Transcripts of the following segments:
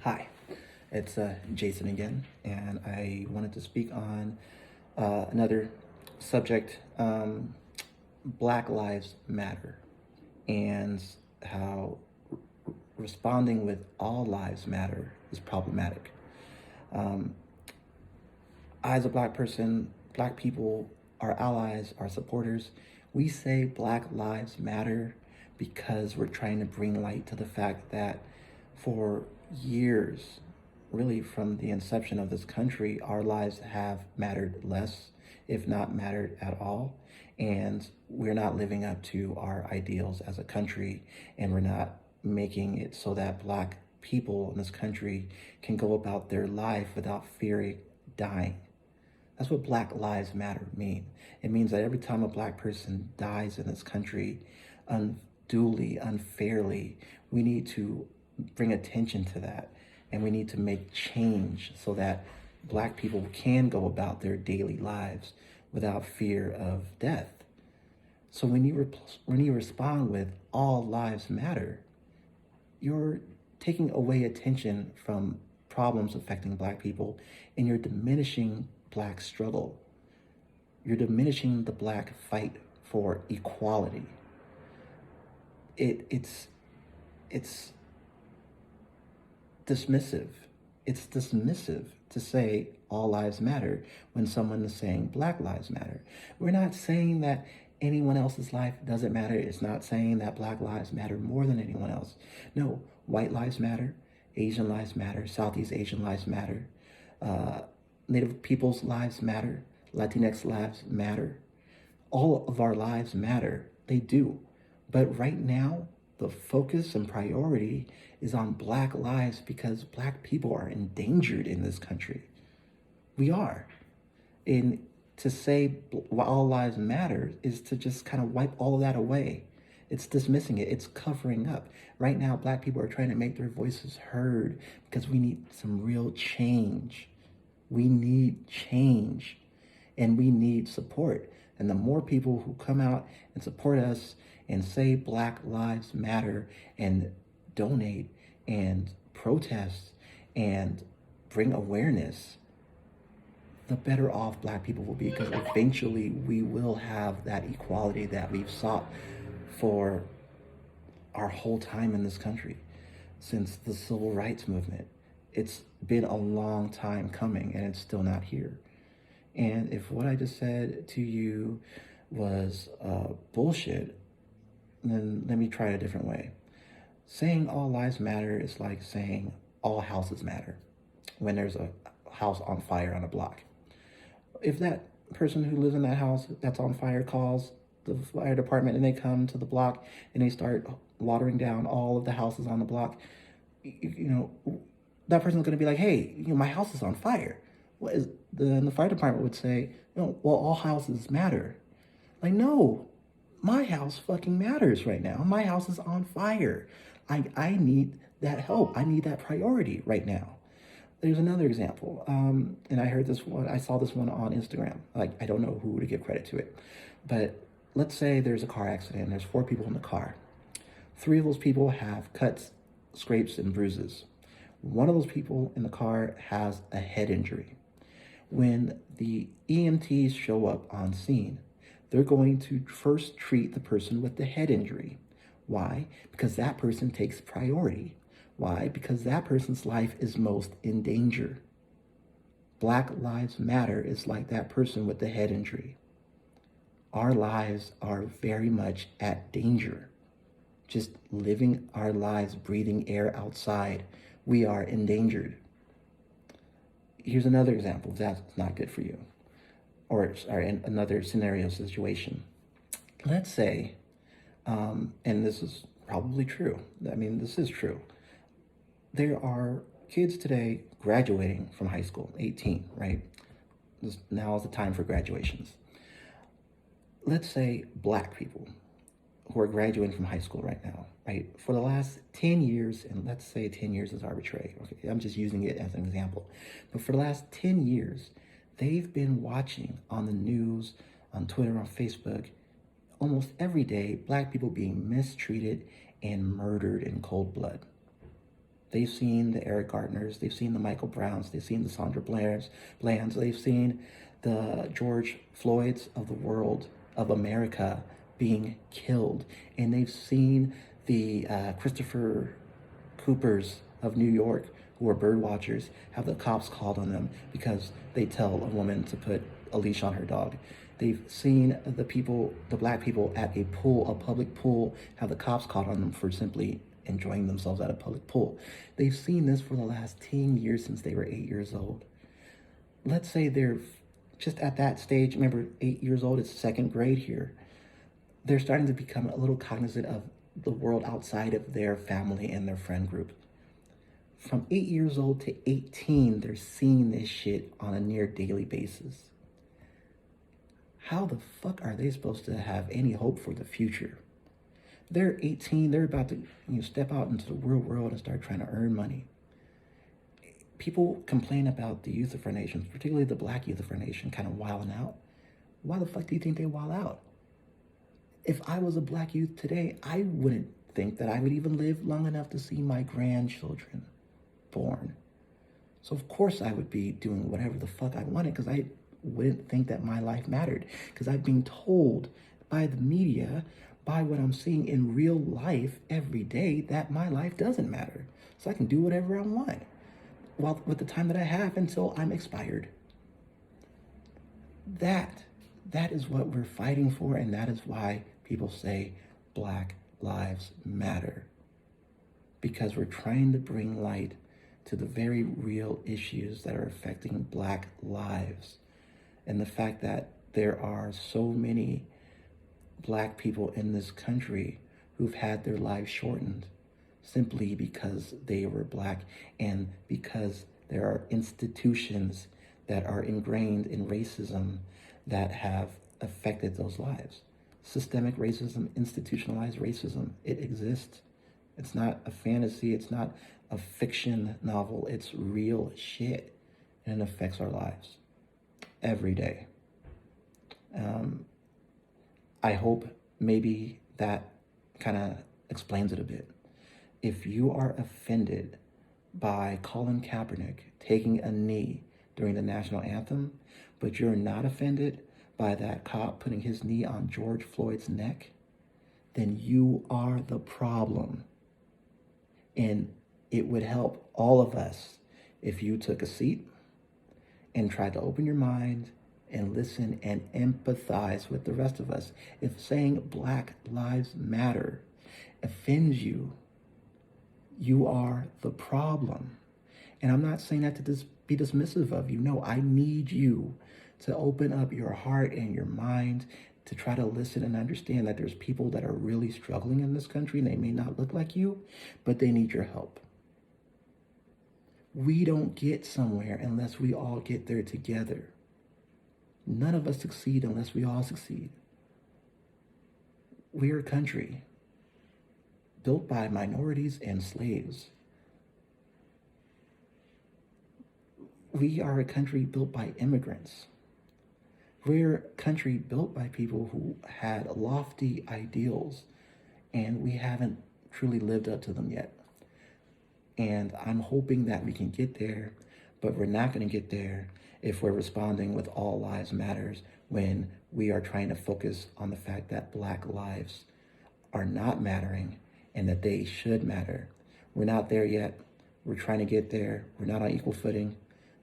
Hi, it's Jason again, and I wanted to speak on another subject, Black Lives Matter, and how responding with all lives matter is problematic. Um, I, as a black person, black people, our allies, our supporters, we say Black Lives Matter because we're trying to bring light to the fact that for years, really from the inception of this country, our lives have mattered less, if not mattered at all. And we're not living up to our ideals as a country, and we're not making it so that black people in this country can go about their life without fearing dying. That's what Black Lives Matter mean. It means that every time a black person dies in this country unduly, unfairly, we need to bring attention to that, and we need to make change so that black people can go about their daily lives without fear of death. So when you respond with all lives matter, you're taking away attention from problems affecting black people, and you're diminishing black struggle. You're diminishing the black fight for equality. It's dismissive. It's dismissive to say all lives matter when someone is saying Black Lives Matter. We're not saying that anyone else's life doesn't matter. It's not saying that Black lives matter more than anyone else. No, white lives matter, Asian lives matter, Southeast Asian lives matter, uh, Native people's lives matter, Latinx lives matter. All of our lives matter. They do. But right now, the focus and priority is on black lives because black people are endangered in this country. We are. And to say all lives matter is to just kind of wipe all of that away. It's dismissing it. It's covering up. Right now, black people are trying to make their voices heard because we need some real change. We need change, and we need support. And the more people who come out and support us and say Black Lives Matter and donate and protest and bring awareness, the better off black people will be, because eventually we will have that equality that we've sought for our whole time in this country since the civil rights movement. It's been a long time coming, and it's still not here. And if what I just said to you was bullshit, then let me try it a different way. Saying all lives matter is like saying all houses matter when there's a house on fire on a block. If that person who lives in that house that's on fire calls the fire department and they come to the block and they start watering down all of the houses on the block, you know, that person's going to be like, hey, my house is on fire. What is the fire department would say, well, all houses matter. Like, no, my house fucking matters right now. My house is on fire. I need that help. I need that priority right now. There's another example, and I heard this one. I saw this one on Instagram. Like, I don't know who to give credit to it, but let's say there's a car accident. There's 4 people in the car. 3 of those people have cuts, scrapes, and bruises. One of those people in the car has a head injury. When the EMTs show up on scene, they're going to first treat the person with the head injury. Why? Because that person takes priority. Why? Because that person's life is most in danger. Black Lives Matter is like that person with the head injury. Our lives are very much at danger. Just living our lives, breathing air outside, we are endangered. Here's another example if that's not good for you, or another scenario situation. Let's say, and this is probably true. I mean, this is true. There are kids today graduating from high school, 18, right? Now is the time for graduations. Let's say black people who are graduating from high school right now, right? For the last 10 years, and let's say 10 years is arbitrary, okay? I'm just using it as an example. But for the last 10 years, they've been watching on the news, on Twitter, on Facebook, almost every day, black people being mistreated and murdered in cold blood. They've seen the Eric Gardners, they've seen the Michael Browns, they've seen the Sandra Blands, they've seen the George Floyds of the world, of America, being killed. And they've seen the Christopher Coopers of New York, who are bird watchers, have the cops called on them because they tell a woman to put a leash on her dog. They've seen the black people at a pool, a public pool, have the cops called on them for simply enjoying themselves at a public pool. They've seen this for the last 10 years since they were 8 years old. Let's say they're just at that stage. Remember, 8 years old, it's second grade here. They're starting to become a little cognizant of the world outside of their family and their friend group. From 8 years old to 18, they're seeing this shit on a near daily basis. How the fuck are they supposed to have any hope for the future? They're 18, they're about to step out into the real world and start trying to earn money. People complain about the youth of our nation, particularly the black youth of our nation, kind of wilding out. Why the fuck do you think they wild out? If I was a black youth today, I wouldn't think that I would even live long enough to see my grandchildren born. So of course I would be doing whatever the fuck I wanted, because I wouldn't think that my life mattered, because I've been told by the media, by what I'm seeing in real life every day, that my life doesn't matter. So I can do whatever I want, well, with the time that I have until I'm expired. That is what we're fighting for, and that is why people say Black Lives Matter. Because we're trying to bring light to the very real issues that are affecting Black lives. And the fact that there are so many Black people in this country who've had their lives shortened simply because they were Black, and because there are institutions that are ingrained in racism that have affected those lives. Systemic racism, institutionalized racism, it exists. It's not a fantasy, it's not a fiction novel, it's real shit, and it affects our lives every day. I hope maybe that kind of explains it a bit. If you are offended by Colin Kaepernick taking a knee during the national anthem, but you're not offended by that cop putting his knee on George Floyd's neck, then you are the problem. And it would help all of us if you took a seat and tried to open your mind and listen and empathize with the rest of us. If saying Black Lives Matter offends you, you are the problem. And I'm not saying that to be dismissive of you. No, I need you to open up your heart and your mind to try to listen and understand that there's people that are really struggling in this country, and they may not look like you, but they need your help. We don't get somewhere unless we all get there together. None of us succeed unless we all succeed. We're a country built by minorities and slaves. We are a country built by immigrants. We're a country built by people who had lofty ideals, and we haven't truly lived up to them yet. And I'm hoping that we can get there, but we're not going to get there if we're responding with all lives matters when we are trying to focus on the fact that Black lives are not mattering and that they should matter. We're not there yet. We're trying to get there. We're not on equal footing.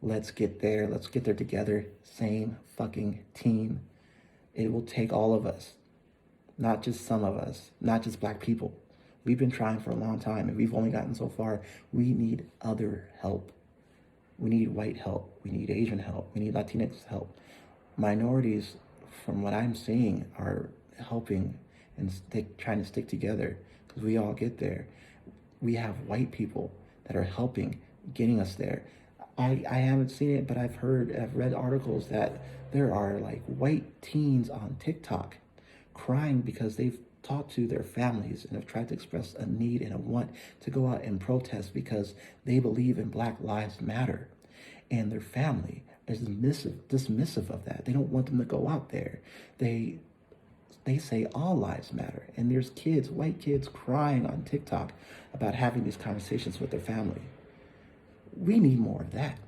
Let's get there. Let's get there together. Same fucking team. It will take all of us, not just some of us, not just Black people. We've been trying for a long time, and we've only gotten so far. We need other help. We need white help. We need Asian help. We need Latinx help. Minorities, from what I'm seeing, are helping and trying to stick together, because we all get there. We have white people that are helping, getting us there. I haven't seen it, but I've read articles that there are like white teens on TikTok crying because they've talked to their families and have tried to express a need and a want to go out and protest because they believe in Black Lives Matter. And their family is dismissive of that. They don't want them to go out there. They they say all lives matter. And there's kids, white kids, crying on TikTok about having these conversations with their family. We need more of that.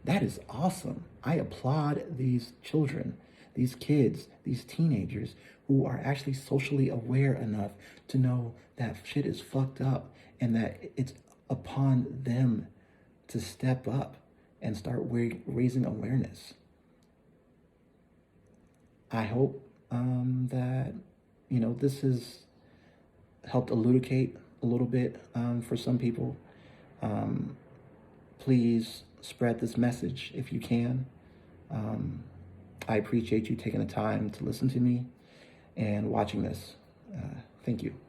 That is awesome. I applaud these children, these kids, these teenagers who are actually socially aware enough to know that shit is fucked up and that it's upon them to step up and start raising awareness. I hope that, this has helped elucidate a little bit for some people. Please spread this message if you can. I appreciate you taking the time to listen to me and watching this. Thank you.